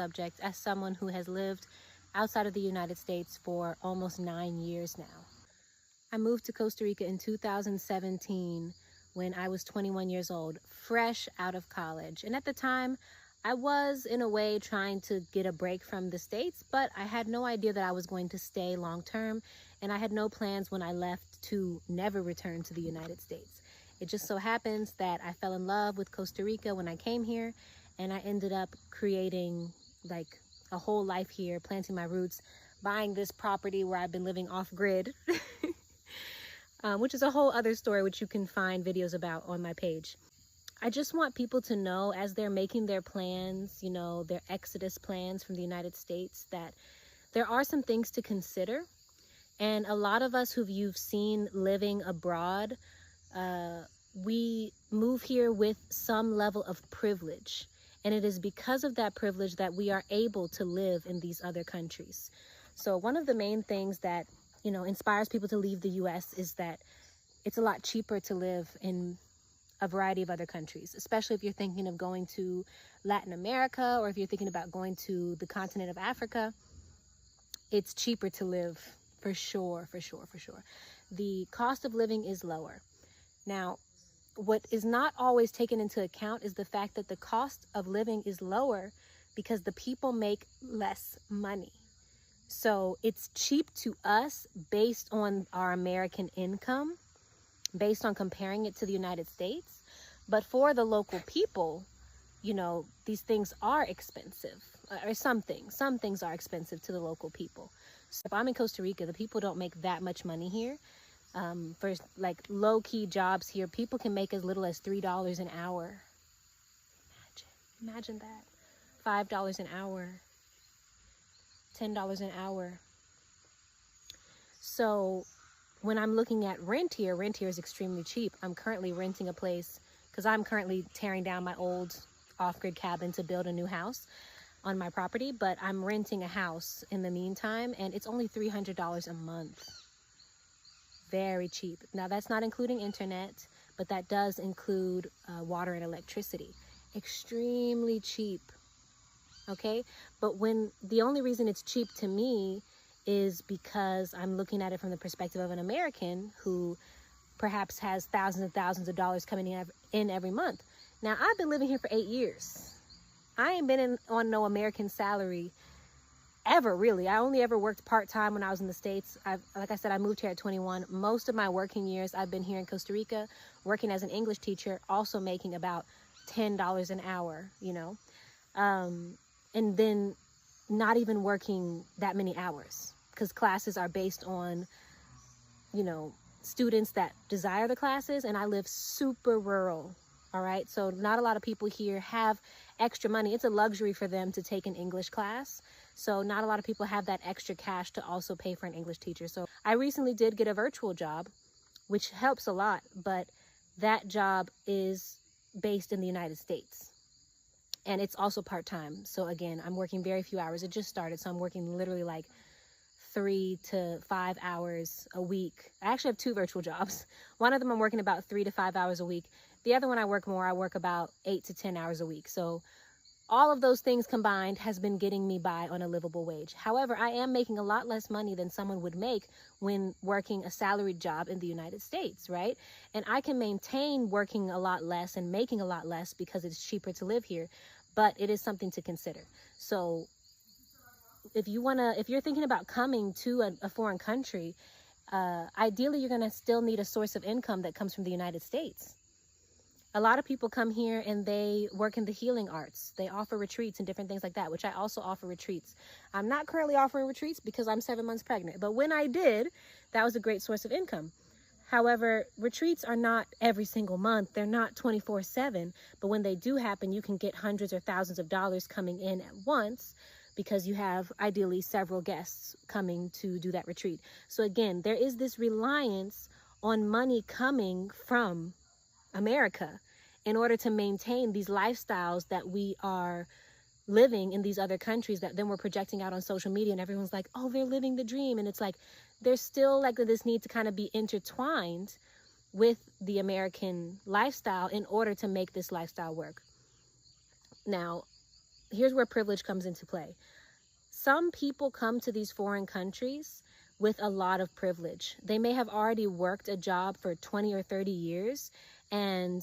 subject as someone who has lived outside of the United States for almost 9 years now. I moved to Costa Rica in 2017 when I was 21 years old, fresh out of college. And at the time, I was in a way trying to get a break from the States, but I had no idea that I was going to stay long term, and I had no plans when I left to never return to the United States. It just so happens that I fell in love with Costa Rica when I came here, and I ended up creating like a whole life here, planting my roots, buying this property where I've been living off grid, which is a whole other story, which you can find videos about on my page. I just want people to know as they're making their plans, you know, their exodus plans from the United States, that there are some things to consider. And a lot of us you've seen living abroad, we move here with some level of privilege. And it is because of that privilege that we are able to live in these other countries. So one of the main things that, you know, inspires people to leave the US is that it's a lot cheaper to live in a variety of other countries, especially if you're thinking of going to Latin America, or if you're thinking about going to the continent of Africa. It's cheaper to live, for sure. The cost of living is lower. Now, what is not always taken into account is the fact that the cost of living is lower because the people make less money. So it's cheap to us based on our American income, based on comparing it to the United States. But for the local people, you know, these things are expensive, or some things are expensive to the local people. So if I'm in Costa Rica, the people don't make that much money here. For like low-key jobs here, people can make as little as $3 an hour. Imagine that. $5 an hour, $10 an hour. So when I'm looking at rent here is extremely cheap. I'm currently renting a place because I'm currently tearing down my old off-grid cabin to build a new house on my property, but I'm renting a house in the meantime, and it's only $300 a month. Very cheap. Now that's not including internet, but that does include water and electricity. Extremely cheap. Okay, but when the only reason it's cheap to me is because I'm looking at it from the perspective of an American who perhaps has thousands and thousands of dollars coming in every month. Now, I've been living here for 8 years. I ain't been on no American salary ever, really. I only ever worked part-time when I was in the States. Like I said, I moved here at 21. Most of my working years, I've been here in Costa Rica, working as an English teacher, also making about $10 an hour, you know, and then not even working that many hours because classes are based on, you know, students that desire the classes, and I live super rural. All right, so not a lot of people here have extra money. It's a luxury for them to take an English class. So not a lot of people have that extra cash to also pay for an English teacher. So I recently did get a virtual job, which helps a lot, but that job is based in the United States. And it's also part-time. So again, I'm working very few hours. It just started, so I'm working literally like 3 to 5 hours a week. I actually have 2 virtual jobs. One of them I'm working about 3 to 5 hours a week. The other one I work more. I work about 8 to 10 hours a week. So all of those things combined has been getting me by on a livable wage. However, I am making a lot less money than someone would make when working a salaried job in the United States, right? And I can maintain working a lot less and making a lot less because it's cheaper to live here, but it is something to consider. So if you're thinking about coming to a foreign country, ideally you're gonna still need a source of income that comes from the United States. A lot of people come here and they work in the healing arts. They offer retreats and different things like that, which I also offer retreats. I'm not currently offering retreats because I'm 7 months pregnant, but when I did, that was a great source of income. However, retreats are not every single month. They're not 24/7, but when they do happen, you can get hundreds or thousands of dollars coming in at once because you have ideally several guests coming to do that retreat. So again, there is this reliance on money coming from America in order to maintain these lifestyles that we are living in these other countries that then we're projecting out on social media, and everyone's like, oh, they're living the dream. And it's like, there's still like this need to kind of be intertwined with the American lifestyle in order to make this lifestyle work. Now, here's where privilege comes into play. Some people come to these foreign countries with a lot of privilege. They may have already worked a job for 20 or 30 years and,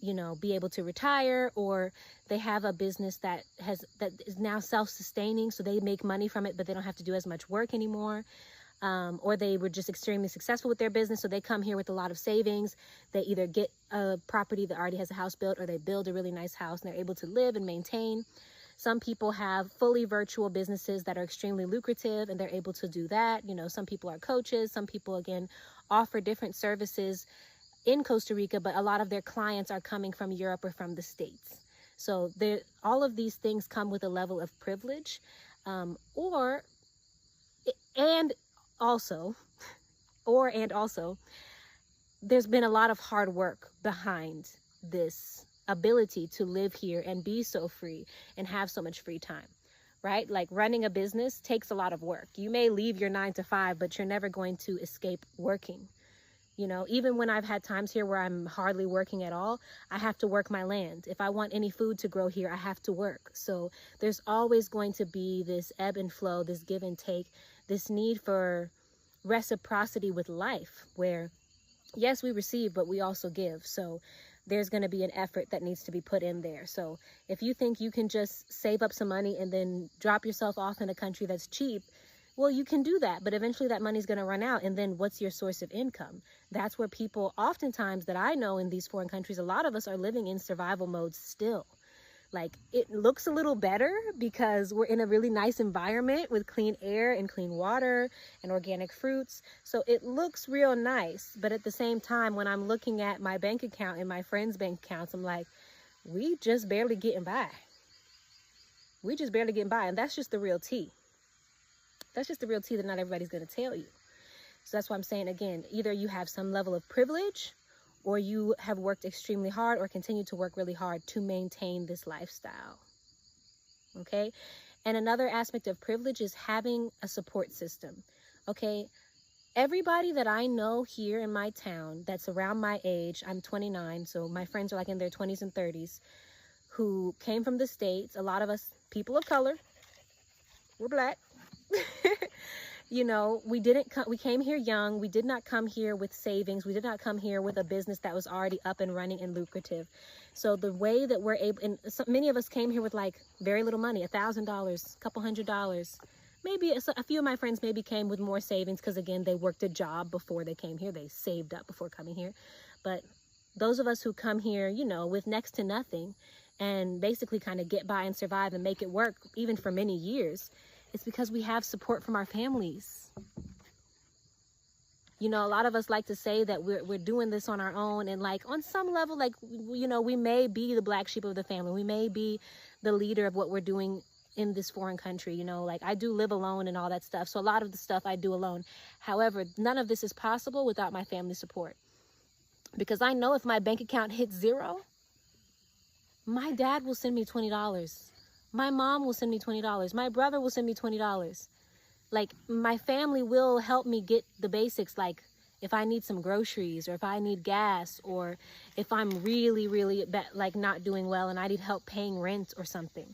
you know, be able to retire, or they have a business that is now self-sustaining, so they make money from it, but they don't have to do as much work anymore. Or they were just extremely successful with their business, so they come here with a lot of savings. They either get a property that already has a house built, or they build a really nice house and they're able to live and maintain. Some people have fully virtual businesses that are extremely lucrative and they're able to do that. You know, some people are coaches. Some people, again, offer different services in Costa Rica, but a lot of their clients are coming from Europe or from the States. So all of these things come with a level of privilege, and also, there's been a lot of hard work behind this ability to live here and be so free and have so much free time, right? Like, running a business takes a lot of work. You may leave your 9 to 5, but you're never going to escape working. You know, even when I've had times here where I'm hardly working at all, I have to work my land. If I want any food to grow here, I have to work. So there's always going to be this ebb and flow, this give and take, this need for reciprocity with life, where yes, we receive, but we also give. So there's going to be an effort that needs to be put in there. So if you think you can just save up some money and then drop yourself off in a country that's cheap, well, you can do that, but eventually that money's going to run out. And then what's your source of income? That's where people oftentimes that I know in these foreign countries, a lot of us are living in survival mode still. Like, it looks a little better because we're in a really nice environment with clean air and clean water and organic fruits. So it looks real nice. But at the same time, when I'm looking at my bank account and my friends' bank accounts, I'm like, we just barely getting by. We just barely getting by. And that's just the real tea. That's just the real tea that not everybody's going to tell you. So that's why I'm saying, again, either you have some level of privilege, or you have worked extremely hard or continue to work really hard to maintain this lifestyle. Okay? And another aspect of privilege is having a support system. Okay? Everybody that I know here in my town that's around my age, I'm 29, so my friends are like in their 20s and 30s, who came from the States, a lot of us people of color, we're Black. You know, we came here young. We did not come here with savings. We did not come here with a business that was already up and running and lucrative. So the way that we're able, and many of us came here with like very little money, $1,000, a couple $100. Maybe a few of my friends maybe came with more savings because, again, they worked a job before they came here. They saved up before coming here. But those of us who come here, you know, with next to nothing and basically kind of get by and survive and make it work, even for many years, it's because we have support from our families. You know, a lot of us like to say that we're doing this on our own, and like on some level, like, you know, we may be the black sheep of the family. We may be the leader of what we're doing in this foreign country. You know, like, I do live alone and all that stuff. So a lot of the stuff I do alone. However, none of this is possible without my family support. Because I know if my bank account hits zero, my dad will send me $20. My mom will send me $20. My brother will send me $20. Like, my family will help me get the basics. Like, if I need some groceries, or if I need gas, or if I'm really, really like not doing well and I need help paying rent or something.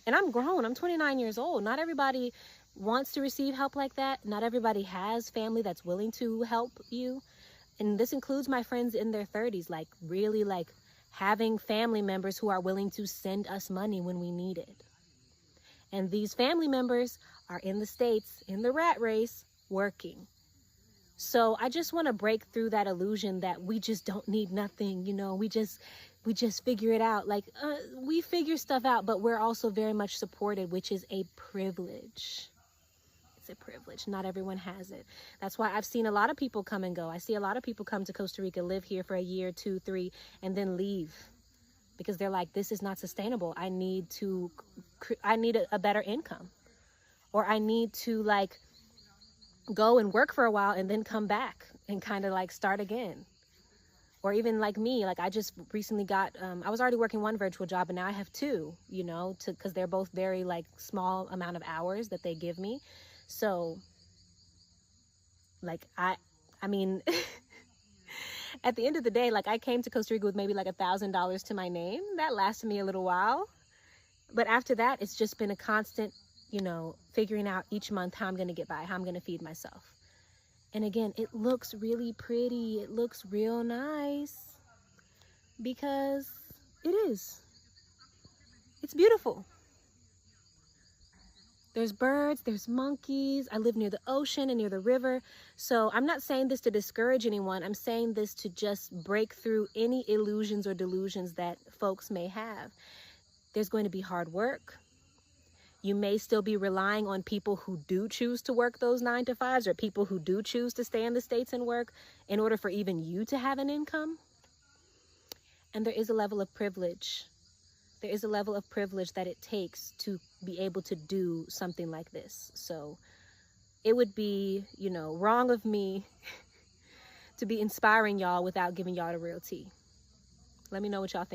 And I'm grown. I'm 29 years old. Not everybody wants to receive help like that. Not everybody has family that's willing to help you. And this includes my friends in their 30s, like really like having family members who are willing to send us money when we need it. And these family members are in the States, in the rat race, working. So I just want to break through that illusion that we just don't need nothing, you know, we just figure it out. Like, we figure stuff out, but we're also very much supported, which is a privilege. It's a privilege. Not everyone has it. That's why I've seen a lot of people come and go. I see a lot of people come to Costa Rica, live here for a year, 2, 3, and then leave because they're like, this is not sustainable. I need a better income, or I need to like go and work for a while and then come back and kind of like start again. Or even like me, like I just recently got, I was already working one virtual job and now I have 2, you know, because they're both very like small amount of hours that they give me. So like, I mean, at the end of the day, like I came to Costa Rica with maybe like $1,000 to my name. That lasted me a little while. But after that, it's just been a constant, you know, figuring out each month how I'm going to get by, how I'm going to feed myself. And again, it looks really pretty. It looks real nice because it is. It's beautiful. There's birds, there's monkeys. I live near the ocean and near the river. So I'm not saying this to discourage anyone. I'm saying this to just break through any illusions or delusions that folks may have. There's going to be hard work. You may still be relying on people who do choose to work those 9 to 5s, or people who do choose to stay in the States and work in order for even you to have an income. And there is a level of privilege. There is a level of privilege that it takes to be able to do something like this. So it would be, you know, wrong of me to be inspiring y'all without giving y'all the real tea. Let me know what y'all think.